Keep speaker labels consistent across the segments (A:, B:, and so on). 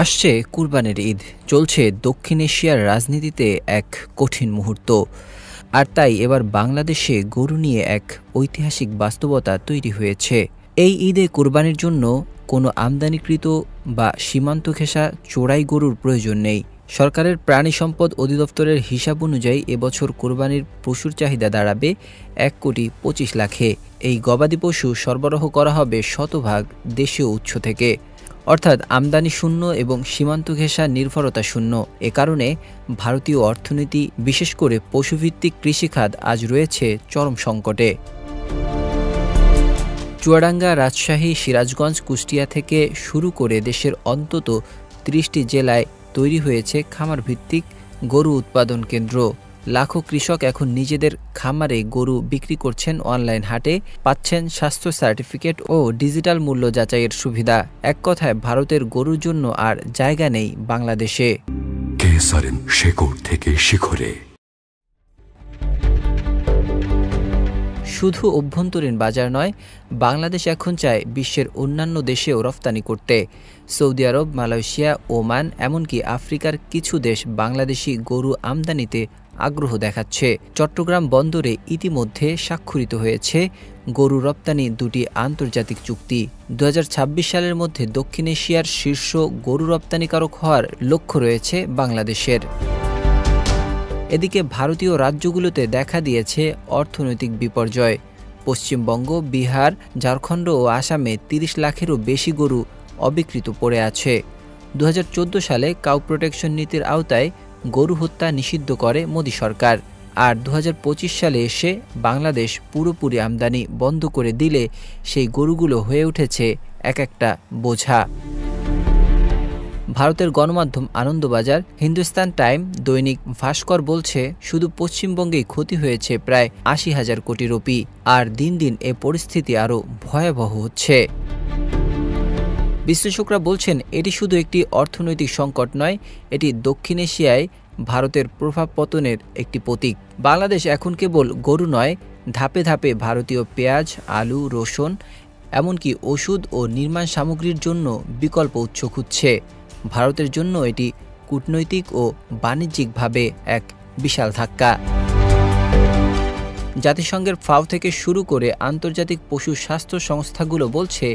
A: আসছে কুরবানির ঈদ, চলছে দক্ষিণ এশিয়ার রাজনীতিতে এক কঠিন মুহূর্ত। আর তাই এবার বাংলাদেশে গরু নিয়ে এক ঐতিহাসিক বাস্তবতা তৈরি হয়েছে। এই ঈদে কুরবানির জন্য কোনো আমদানিকৃত বা সীমান্ত ঘেঁষা চোরাই গরুর প্রয়োজন নেই। সরকারের প্রাণী সম্পদ অধিদপ্তরের হিসাব অনুযায়ী এবছর কোরবানির পশুর চাহিদা দাঁড়াবে ১,২৫,০০,০০০। এই গবাদি পশু সরবরাহ করা হবে শতভাগ দেশীয় উৎস থেকে, অর্থাৎ আমদানি শূন্য এবং সীমান্ত ঘেঁষা নির্ভরতা শূন্য। এ কারণে ভারতীয় অর্থনীতি, বিশেষ করে পশুভিত্তিক কৃষিখাত আজ রয়েছে চরম সংকটে। চুয়াডাঙ্গা, রাজশাহী, সিরাজগঞ্জ, কুষ্টিয়া থেকে শুরু করে দেশের অন্তত ৩০টি জেলায় তৈরি হয়েছে খামারভিত্তিক গরু উৎপাদন কেন্দ্র। লাখো কৃষক এখন নিজেদের খামারে গরু বিক্রি করছেন অনলাইন হাটে, পাচ্ছেন স্বাস্থ্য সার্টিফিকেট ও ডিজিটাল মূল্য যাচাইয়ের সুবিধা। এক কথায় ভারতের গরুর জন্য আর জায়গা নেই বাংলাদেশে। শেকড় থেকে শিখরে। শুধু অভ্যন্তরীণ বাজার নয়, বাংলাদেশ এখন চায় বিশ্বের অন্যান্য দেশেও রফতানি করতে। সৌদি আরব, মালয়েশিয়া, ওমান, এমনকি আফ্রিকার কিছু দেশ বাংলাদেশি গরু আমদানিতে আগ্রহ দেখাচ্ছে। চট্টগ্রাম বন্দরে ইতিমধ্যে স্বাক্ষরিত হয়েছে গরু রপ্তানি দুটি আন্তর্জাতিক চুক্তি। ২০২৬ সালের মধ্যে দক্ষিণ এশিয়ার শীর্ষ গরু রপ্তানিকারক হওয়ার লক্ষ্য রয়েছে বাংলাদেশের। এদিকে ভারতীয় রাজ্যগুলোতে দেখা দিয়েছে অর্থনৈতিক বিপর্যয়। পশ্চিমবঙ্গ, বিহার, ঝাড়খণ্ড ও আসামে ৩০ লাখেরও বেশি গরু অবিক্রিত পড়ে আছে। ২০১৪ সালে কাউ প্রোটেকশন নীতির আওতায় গরু হত্যা নিষিদ্ধ করে মোদি সরকার। আর ২০২৫ সালে এসে বাংলাদেশ পুরোপুরি আমদানি বন্ধ করে দিলে সেই গরুগুলো হয়ে উঠেছে এক একটা বোঝা। ভারতের গণমাধ্যম আনন্দবাজার, হিন্দুস্তান টাইম, দৈনিক ভাস্কর বলছে, শুধু পশ্চিমবঙ্গেই ক্ষতি হয়েছে প্রায় ৮০,০০০ কোটি রুপি। আর দিন দিন এ পরিস্থিতি আরও ভয়াবহ হচ্ছে। বিশ্লেষকরা বলছেন, এটি শুধু একটি অর্থনৈতিক সংকট নয়, এটি দক্ষিণ এশিয়ায় ভারতের প্রভাব পতনের একটি প্রতীক। বাংলাদেশ এখন কেবল গরু নয়, ধাপে ধাপে ভারতীয় পেঁয়াজ, আলু, রসুন, এমনকি ওষুধ ও নির্মাণ সামগ্রীর জন্য বিকল্প উৎস খুঁজছে। ভারতের জন্য এটি কূটনৈতিক ও বাণিজ্যিকভাবে এক বিশাল ধাক্কা। জাতিসংঘের ফাও থেকে শুরু করে আন্তর্জাতিক পশু স্বাস্থ্য সংস্থাগুলো বলছে,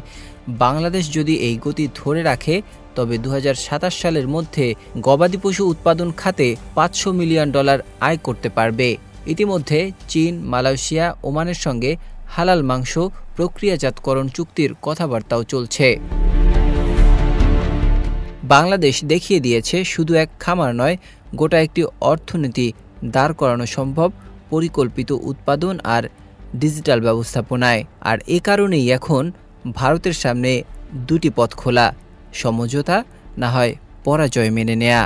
A: বাংলাদেশ যদি এই গতি ধরে রাখে তবে ২০২৭ সালের মধ্যে গবাদি পশু উৎপাদন খাতে $৫০০ মিলিয়ন আয় করতে পারবে। ইতিমধ্যে চীন, মালয়েশিয়া, ওমানের সঙ্গে হালাল মাংস প্রক্রিয়াজাতকরণ চুক্তির কথাবার্তাও চলছে। বাংলাদেশ দেখিয়ে দিয়েছে, শুধু এক খামার নয়, গোটা একটি অর্থনীতি দাঁড় করানো সম্ভব পরিকল্পিত উৎপাদন আর ডিজিটাল ব্যবস্থাপনায়। আর এ কারণেই এখন ভারতের সামনে দুটি পথ খোলা: সমঝোতা, না হয় পরাজয় মেনে নেয়া।